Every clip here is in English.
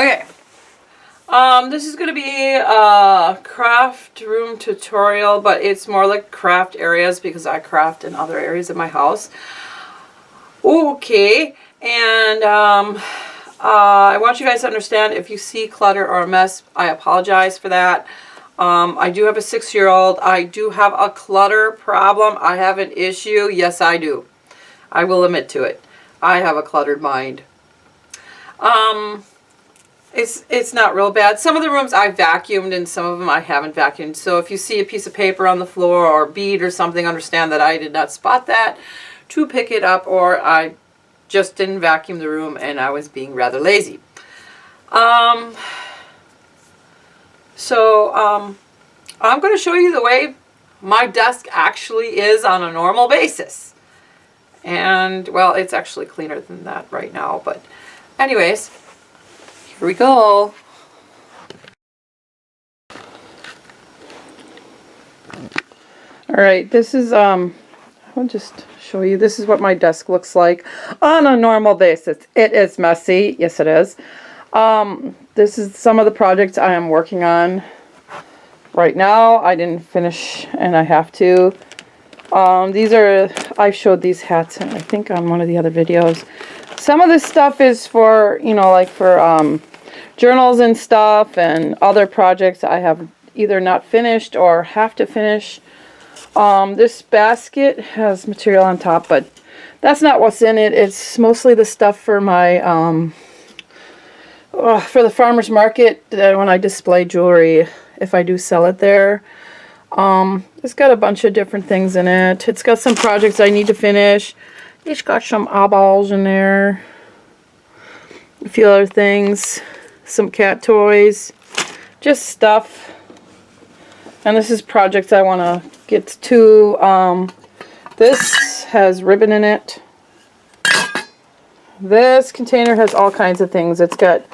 Okay. This is going to be a craft room tutorial, but it's more like craft areas because I craft in other areas of my house. Okay, and I want you guys to understand, if you see clutter or a mess, I apologize for that. I do have a 6-year-old. I do have a clutter problem. I have an issue. Yes, I do. I will admit to it. I have a cluttered mind. It's not real bad. Some of the rooms I vacuumed and some of them I haven't vacuumed. So if you see a piece of paper on the floor or a bead or something, understand that I did not spot that to pick it up, or I just didn't vacuum the room and I was being rather lazy. I'm going to show you the way my desk actually is on a normal basis. And, well, it's actually cleaner than that right now, but anyways, here we go. Alright, this is, I'll just show you, this is what my desk looks like on a normal basis. It is messy, yes it is. This is some of the projects I am working on right now. I didn't finish and I have to. These are, I showed these hats I think on one of the other videos. Some of this stuff is for, you know, like for journals and stuff, and other projects I have either not finished or have to finish. This basket has material on top, but that's not what's in it. It's mostly the stuff for my, for the farmer's market when I display jewelry, if I do sell it there. It's got a bunch of different things in it. It's got some projects I need to finish. It's got some eyeballs in there. A few other things. Some cat toys. Just stuff. And this is projects I want to get to. This has ribbon in it. This container has all kinds of things. It's got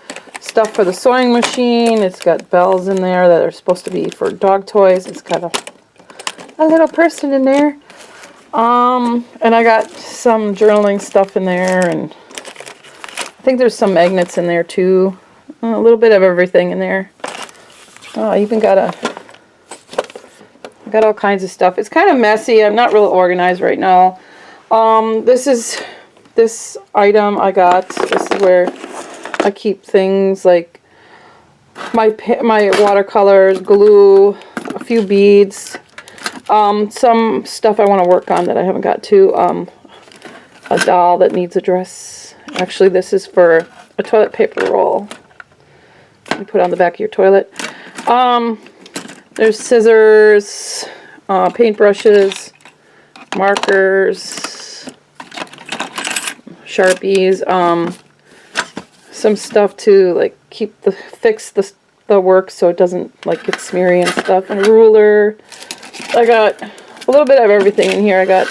stuff for the sewing machine. It's got bells in there that are supposed to be for dog toys. It's got a little person in there. And I got some journaling stuff in there, and I think there's some magnets in there too. A little bit of everything in there. I even got all kinds of stuff. It's kind of messy. I'm not real organized right now. This item I got. This is where I keep things like my watercolors, glue, a few beads, some stuff I want to work on that I haven't got to, a doll that needs a dress. Actually, this is for a toilet paper roll you put on the back of your toilet. There's scissors, paintbrushes, markers, Sharpies, some stuff to like fix the work so it doesn't like get smeary and stuff, and a ruler. I got a little bit of everything in here. I got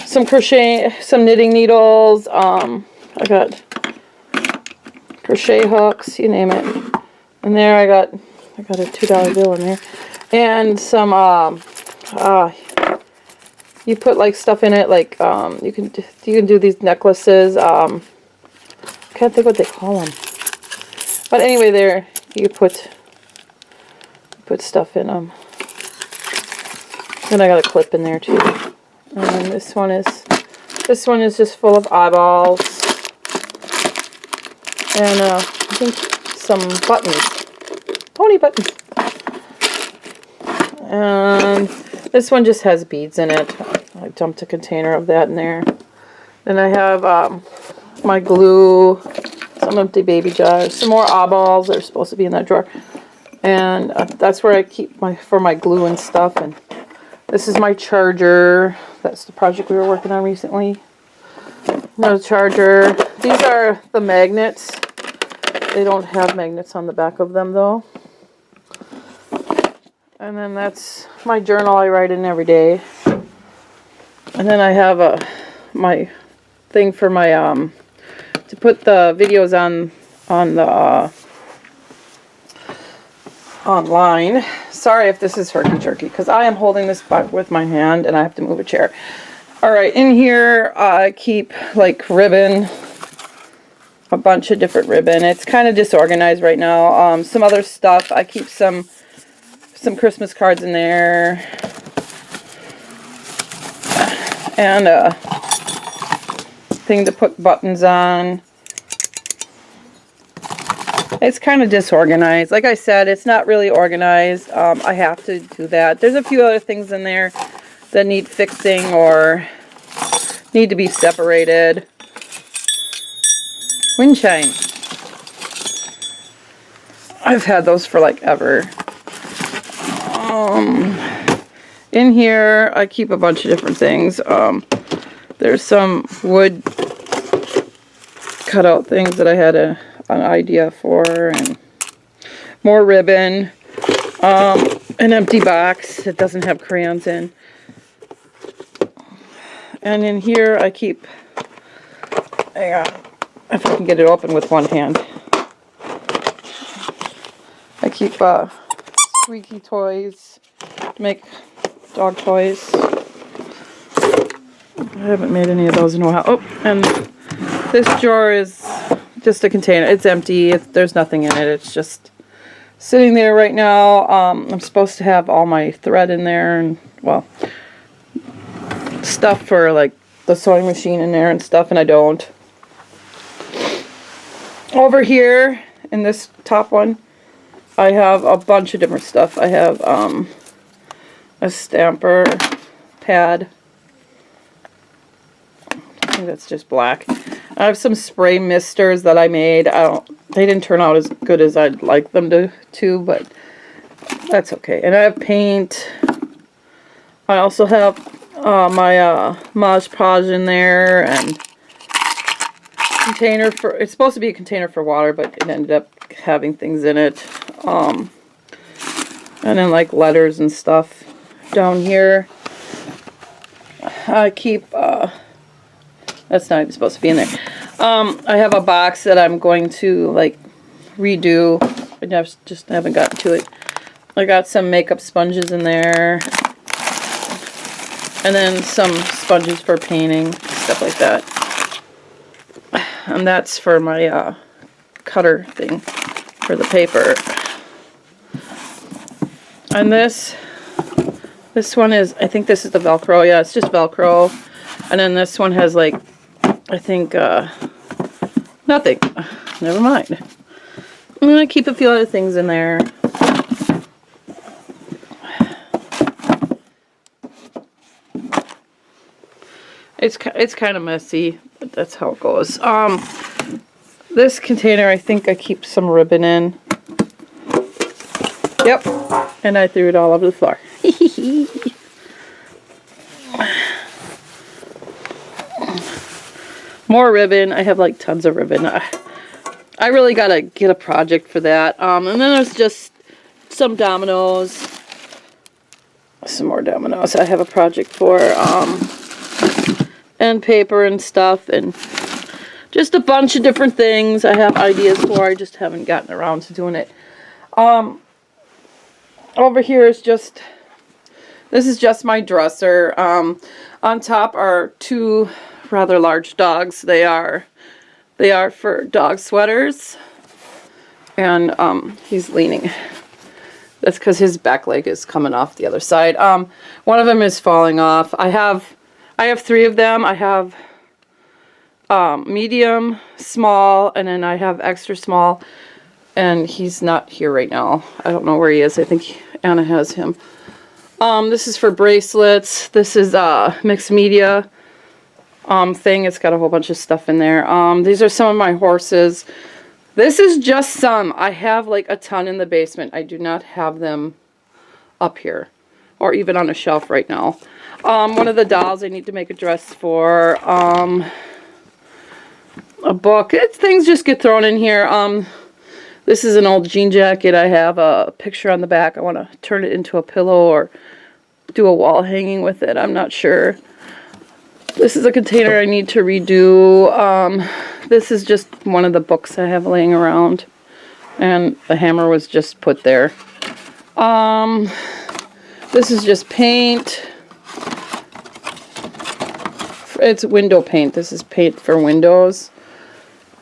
some crochet, some knitting needles. I got crochet hooks, you name it. And there I got a $2 bill in there, and some you put like stuff in it, like you can do these necklaces. Can't think what they call them, but anyway, there you put stuff in them. And I got a clip in there too. And this one is just full of eyeballs, and I think some buttons, pony buttons. And this one just has beads in it. I dumped a container of that in there. Then I have my glue, some empty baby jars, some more eyeballs that are supposed to be in that drawer. And that's where I keep my glue and stuff. And this is my charger. That's the project we were working on recently. No charger. These are the magnets. They don't have magnets on the back of them though. And then that's my journal I write in every day. And then I have my thing for my to put the videos on the online. Sorry if this is herky-jerky, because I am holding this back with my hand and I have to move a chair. Alright, in here I keep like ribbon, a bunch of different ribbon. It's kind of disorganized right now. Some other stuff. I keep some Christmas cards in there. And a thing to put buttons on. It's kind of disorganized. Like I said, it's not really organized. I have to do that. There's a few other things in there that need fixing or need to be separated. Wind chime. I've had those for like ever. In here, I keep a bunch of different things. There's some wood cutout things that I had an idea for, and more ribbon. An empty box that doesn't have crayons in. And in here, I keep, hang on, if I can get it open with one hand. I keep squeaky toys to make dog toys. I haven't made any of those in a while. Oh, and this drawer is just a container. It's empty. There's nothing in it. It's just sitting there right now. I'm supposed to have all my thread in there and, well, stuff for like the sewing machine in there and stuff, and I don't. Over here in this top one, I have a bunch of different stuff. I have a stamper pad. I think that's just black. I have some spray misters that I made. They didn't turn out as good as I'd like them to, but that's okay. And I have paint. I also have my Mod Podge in there, and container for, it's supposed to be a container for water, but it ended up having things in it. And then like letters and stuff down here. I keep, that's not even supposed to be in there. I have a box that I'm going to like redo. I just haven't gotten to it. I got some makeup sponges in there. And then some sponges for painting, stuff like that. And that's for my cutter thing for the paper. And this one is, I think this is the Velcro. Yeah, it's just Velcro. And then this one has like, I think, nothing. Never mind. I'm going to keep a few other things in there. It's kind of messy, but that's how it goes. This container, I think I keep some ribbon in. Yep, and I threw it all over the floor. More ribbon. I have like tons of ribbon. I really gotta get a project for that. And then there's just some dominoes. Some more dominoes I have a project for. And paper and stuff, and just a bunch of different things I have ideas for. I just haven't gotten around to doing it. Over here is just, this is just my dresser. On top are two rather large dogs. They are for dog sweaters, and he's leaning. That's because his back leg is coming off the other side. One of them is falling off. I have 3 of them. I have medium, small, and then I have extra small. And he's not here right now. I don't know where he is. I think Anna has him. This is for bracelets. This is mixed media thing. It's got a whole bunch of stuff in there. These are some of my horses. This is just some. I have like a ton in the basement. I do not have them up here or even on a shelf right now. One of the dolls I need to make a dress for. A book. Things just get thrown in here. This is an old jean jacket. I have a picture on the back. I want to turn it into a pillow or do a wall hanging with it. I'm not sure. This is a container I need to redo. This is just one of the books I have laying around. And the hammer was just put there. This is just paint. It's window paint. This is paint for windows.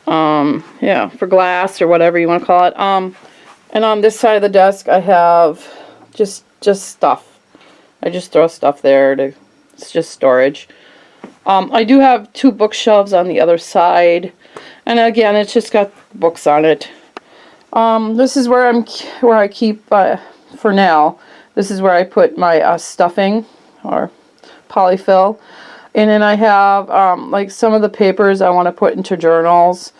Yeah, for glass or whatever you want to call it. And on this side of the desk, I have just stuff. I just throw stuff there it's just storage. I do have 2 bookshelves on the other side, and again, it's just got books on it. This is where I keep, for now, this is where I put my stuffing or polyfill. And then I have like some of the papers I want to put into journals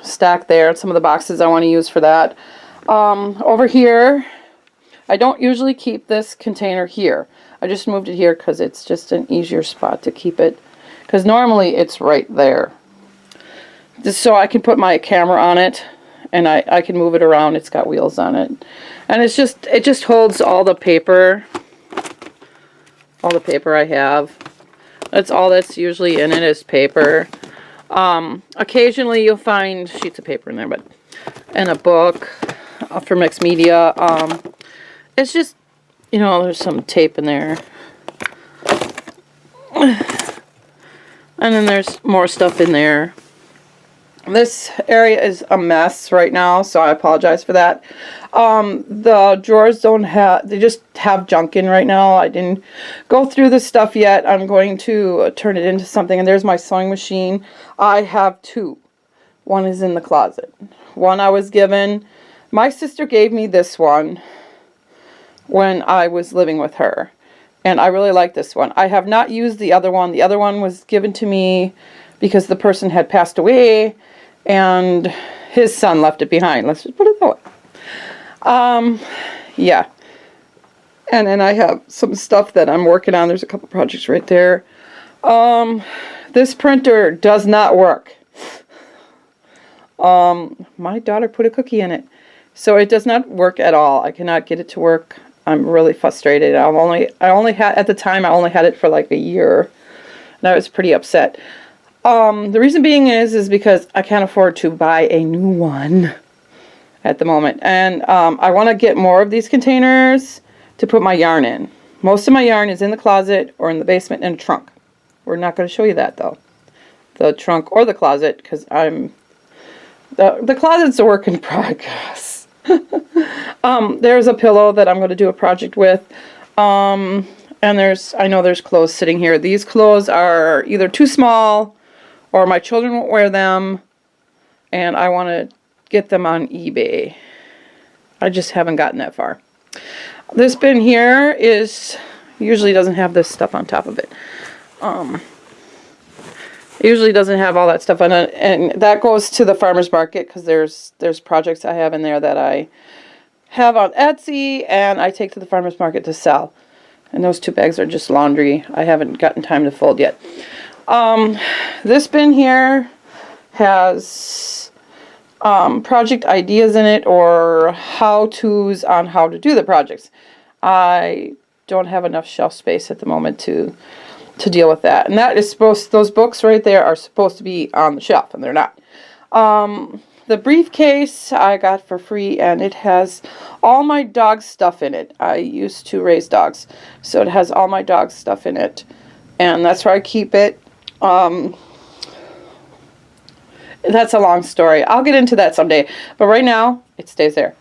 stacked there. Some of the boxes I want to use for that. Over here, I don't usually keep this container here. I just moved it here because it's just an easier spot to keep it. Because normally it's right there. Just so I can put my camera on it and I can move it around. It's got wheels on it. And it just holds all the paper. All the paper I have. That's all that's usually in it is paper. Occasionally you'll find sheets of paper in there, and a book for mixed media. It's just, you know, there's some tape in there. And then there's more stuff in there. This area is a mess right now, so I apologize for that. The drawers they just have junk in right now. I didn't go through the stuff yet. I'm going to turn it into something. And there's my sewing machine. I have 2. One is in the closet. One I was given. My sister gave me this one when I was living with her. And I really like this one. I have not used the other one. The other one was given to me because the person had passed away and his son left it behind. Let's just put it that way. Yeah. And then I have some stuff that I'm working on. There's a couple projects right there. This printer does not work. My daughter put a cookie in it. So it does not work at all. I cannot get it to work. I'm really frustrated. I only had, at the time, I only had it for like a year. And I was pretty upset. The reason being is because I can't afford to buy a new one at the moment. And I want to get more of these containers to put my yarn in. Most of my yarn is in the closet or in the basement in a trunk. We're not going to show you that though. The trunk or the closet, because the closet's a work in progress. There's a pillow that I'm going to do a project with. And I know there's clothes sitting here. These clothes are either too small or my children won't wear them. And I want to get them on eBay. I just haven't gotten that far. This bin here usually doesn't have this stuff on top of it. It usually doesn't have all that stuff on it, and that goes to the farmer's market because there's projects I have in there that I have on Etsy and I take to the farmer's market to sell. And those 2 bags are just laundry. I haven't gotten time to fold yet. This bin here has project ideas in it or how-tos on how to do the projects. I don't have enough shelf space at the moment to deal with that. And that is those books right there are supposed to be on the shelf, and they're not. The briefcase I got for free, and it has all my dog stuff in it. I used to raise dogs, so it has all my dog stuff in it. And that's where I keep it. That's a long story. I'll get into that someday. But right now, it stays there.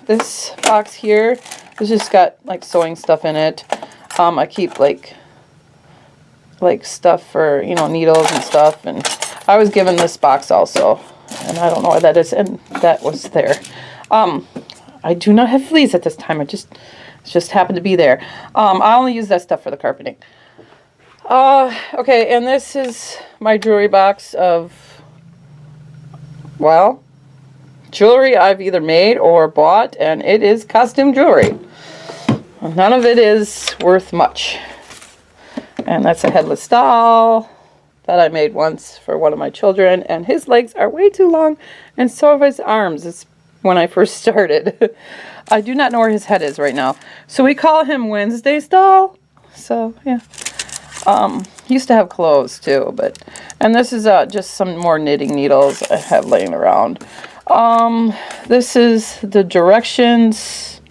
This box here, it's just got like sewing stuff in it. I keep like stuff for, you know, needles and stuff. And I was given this box also, and I don't know why that is. And that was there. I do not have fleas at this time. It just happened to be there. I only use that stuff for the carpeting. Okay, and this is my jewelry box of, well, jewelry I've either made or bought, and it is costume jewelry. None of it is worth much. And that's a headless doll that I made once for one of my children, and his legs are way too long, and so are his arms. It's when I first started. I do not know where his head is right now. So we call him Wednesday's doll. So, yeah. He used to have clothes too, and this is just some more knitting needles I have laying around. This is the directions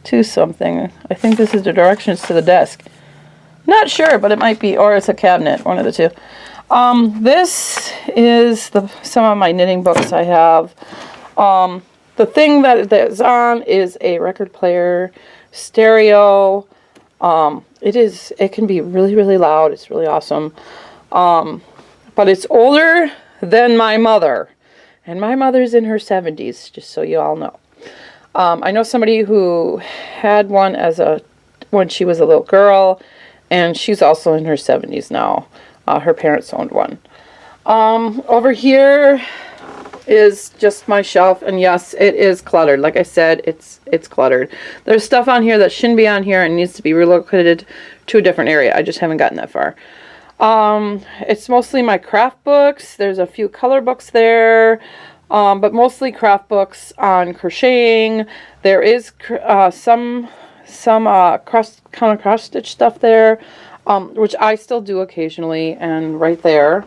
to something. I think this is the directions to the desk. Not sure, but it might be, or it's a cabinet, one of the two. This is some of my knitting books I have. The thing that's on is a record player, stereo. It can be really, really loud. It's really awesome. But it's older than my mother. And my mother's in her 70s, just so you all know. I know somebody who had one when she was a little girl, and she's also in her 70s now. Her parents owned one. Over here is just my shelf, and yes, it is cluttered. Like I said, it's cluttered. There's stuff on here that shouldn't be on here and needs to be relocated to a different area. I just haven't gotten that far. It's mostly my craft books. There's a few color books there, but mostly craft books on crocheting. There is some cross stitch stuff there, which I still do occasionally. And right there,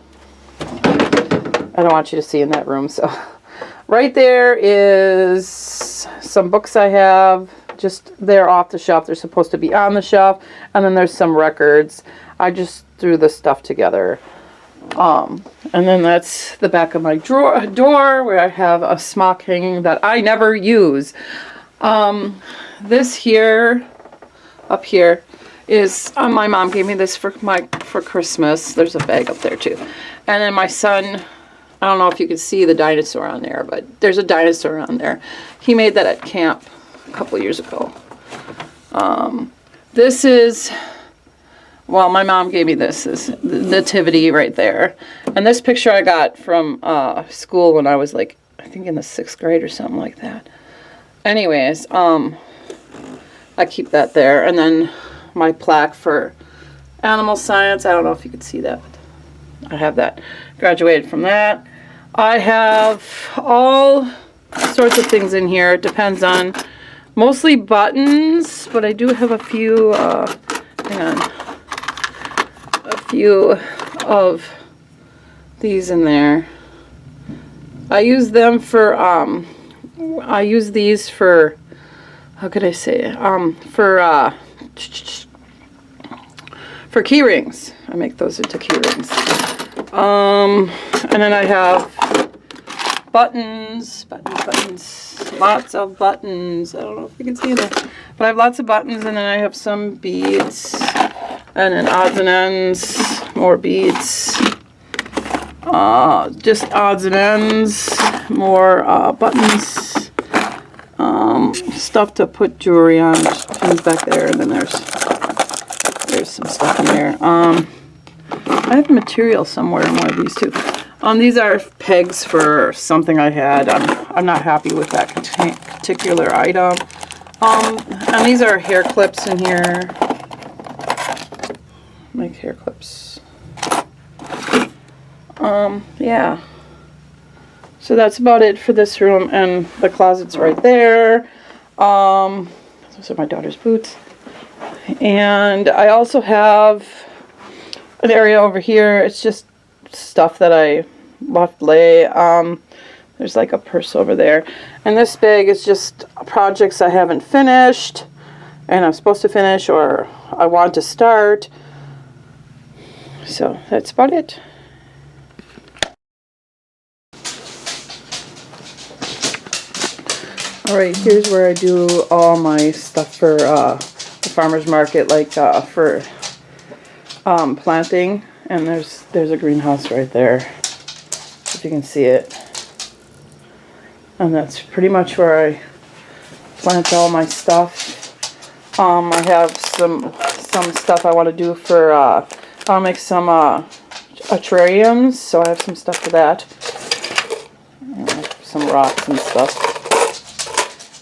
I don't want you to see in that room, so right there is some books I have. Just they're off the shelf. They're supposed to be on the shelf, and then there's some records. I just threw the stuff together. And then that's the back of my door where I have a smock hanging that I never use. This here, up here, is my mom gave me this for Christmas. There's a bag up there too. And then my son, I don't know if you can see the dinosaur on there, but there's a dinosaur on there. He made that at camp a couple years ago. This is, well, my mom gave me this nativity right there. And this picture I got from school when I was like, I think in the 6th grade or something like that. Anyways, I keep that there. And then my plaque for animal science. I don't know if you could see that, but I have that. Graduated from that. I have all sorts of things in here. It depends on, mostly buttons, but I do have a few, hang on, a few of these in there. I use them for, I use these for, how could I say it? For key rings. I make those into key rings. And then I have buttons, lots of buttons. I don't know if you can see that, but I have lots of buttons, and then I have some beads, and then odds and ends, more beads, just odds and ends, more buttons, stuff to put jewelry on, pins back there, and then there's some stuff in there. I have material somewhere in one of these too. These are pegs for something I had. I'm not happy with that particular item. And these are hair clips in here. Like hair clips. Yeah. So that's about it for this room, and the closet's right there. Those are my daughter's boots. And I also have an area over here. It's just stuff that I left lay. There's like a purse over there. And this bag is just projects I haven't finished, and I'm supposed to finish, or I want to start. So that's about it. Alright, here's where I do all my stuff for the farmer's market, like for planting. And there's a greenhouse right there, if you can see it. And that's pretty much where I plant all my stuff. I have some stuff I want to do for, I'll make some terrariums, so I have some stuff for that. Some rocks and stuff.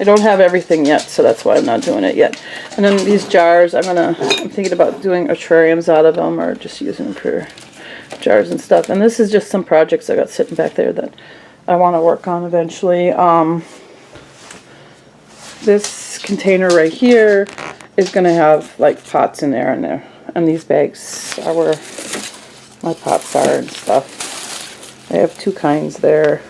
I don't have everything yet, so that's why I'm not doing it yet. And then these jars, I'm thinking about doing terrariums out of them, or just using them for jars and stuff. And this is just some projects I got sitting back there that I want to work on eventually. This container right here is going to have like pots in there, and these bags are where my pots are and stuff. I have two kinds there.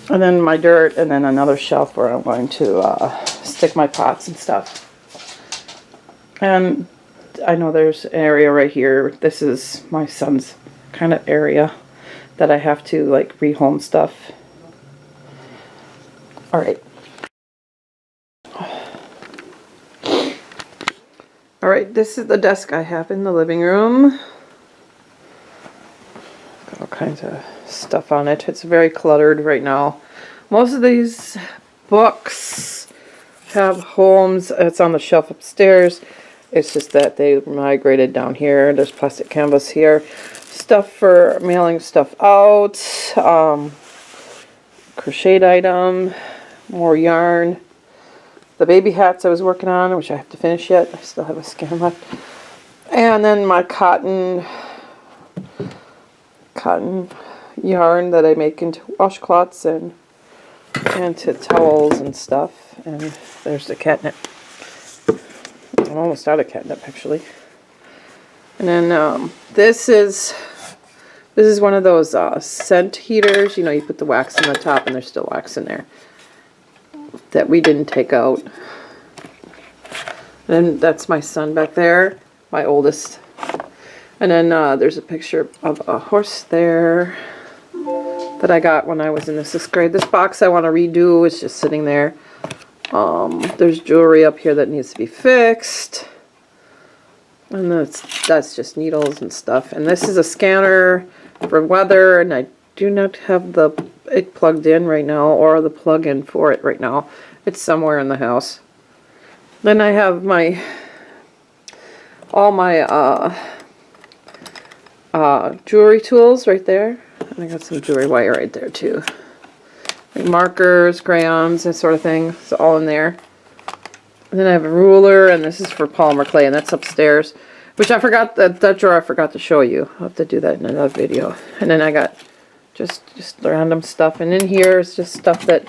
And then my dirt, and then another shelf where I'm going to stick my pots and stuff. And I know there's an area right here. This is my son's kind of area that I have to like rehome stuff. All right. All right, this is the desk I have in the living room. Got all kinds of stuff on it. It's very cluttered right now. Most of these books have homes. It's on the shelf upstairs. It's just that they migrated down here. There's plastic canvas here. Stuff for mailing stuff out. Crocheted item. More yarn. The baby hats I was working on, which I have to finish yet. I still have a skein left. And then my cotton yarn that I make into washcloths and to towels and stuff. And there's the catnip. I'm almost out of catnip, actually. And then this is one of those scent heaters. You know, you put the wax on the top and there's still wax in there that we didn't take out. And that's my son back there, my oldest. And then there's a picture of a horse there that I got when I was in the 6th grade. This box I want to redo. It's just sitting there. There's jewelry up here that needs to be fixed. And that's just needles and stuff. And this is a scanner for weather, and I do not have it plugged in right now, or the plug-in for it right now. It's somewhere in the house. Then I have all my jewelry tools right there. And I got some jewelry wire right there too. Like markers, crayons, that sort of thing. It's all in there. And then I have a ruler, and this is for polymer clay, and that's upstairs. Which I forgot, that drawer I forgot to show you. I'll have to do that in another video. And then I got just random stuff. And in here is just stuff that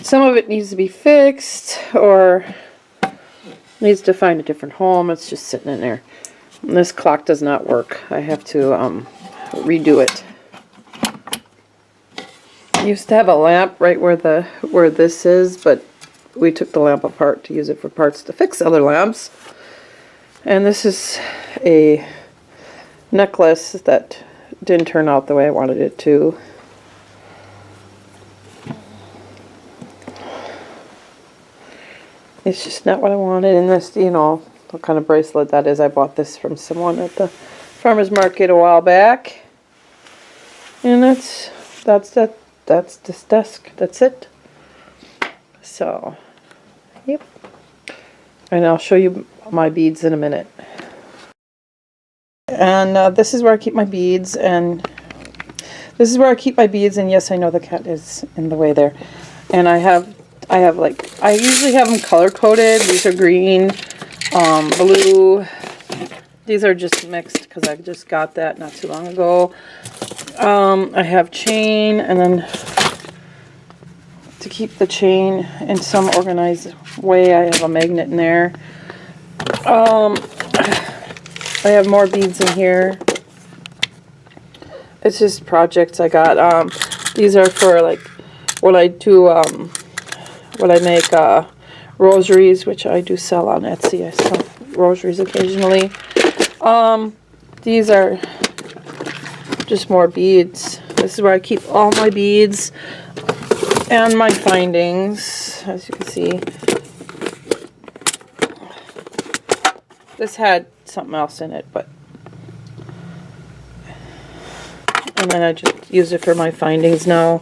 some of it needs to be fixed or needs to find a different home. It's just sitting in there. And this clock does not work. I have to redo it. I used to have a lamp right where this is, but we took the lamp apart to use it for parts to fix other lamps. And this is a necklace that didn't turn out the way I wanted it to. It's just not what I wanted. And this, you know, what kind of bracelet that is. I bought this from someone at the farmer's market a while back. And that's this desk. That's it. So, yep. And I'll show you my beads in a minute. And this is where I keep my beads, and this is where I keep my beads, and yes, I know the cat is in the way there. And I usually have them color coded. These are green, blue. These are just mixed because I just got that not too long ago. I have chain, and then to keep the chain in some organized way, I have a magnet in there. I have more beads in here. It's just projects I got. These are for like when I do when I make rosaries, which I do sell on Etsy. I sell rosaries occasionally. These are just more beads. This is where I keep all my beads and my findings, as you can see. This had something else in it, and then I just use it for my findings now.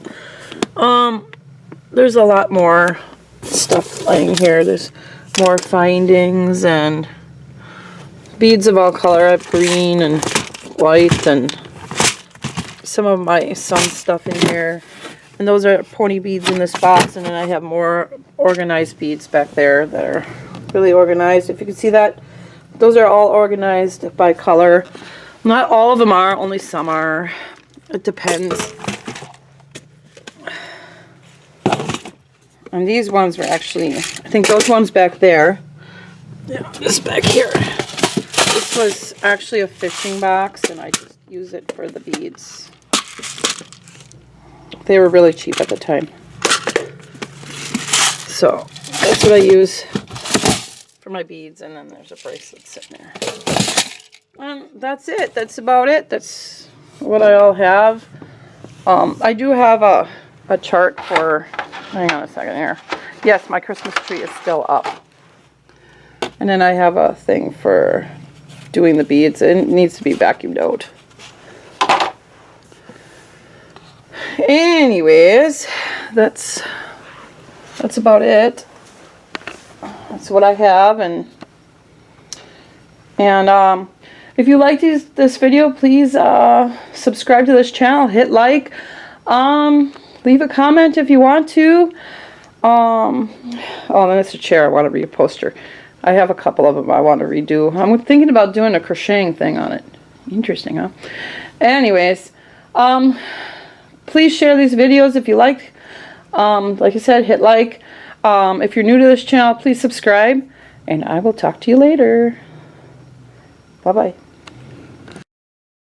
There's a lot more stuff laying here. There's more findings and beads of all color. I have green and white and some of my son's stuff in here. And those are pony beads in this box. And then I have more organized beads back there that are really organized. If you can see that, those are all organized by color. Not all of them are, only some are. It depends. And these ones were actually, I think those ones back there. Yeah, this back here. This was actually a fishing box, and I just use it for the beads. They were really cheap at the time. So that's what I use for my beads, and then there's a bracelet sitting there. And that's it. That's about it. That's what I all have. I do have a chart for, hang on a second here. Yes, my Christmas tree is still up. And then I have a thing for doing the beads. It needs to be vacuumed out. Anyways, that's about it. That's what I have, and if you like this video, please subscribe to this channel, hit like, leave a comment if you want to. Oh, then it's a chair. I want to repost her. I have a couple of them I want to redo. I'm thinking about doing a crocheting thing on it. Interesting, huh? Anyways, please share these videos if you like. Like I said, hit like. If you're new to this channel, please subscribe, and I will talk to you later. Bye-bye.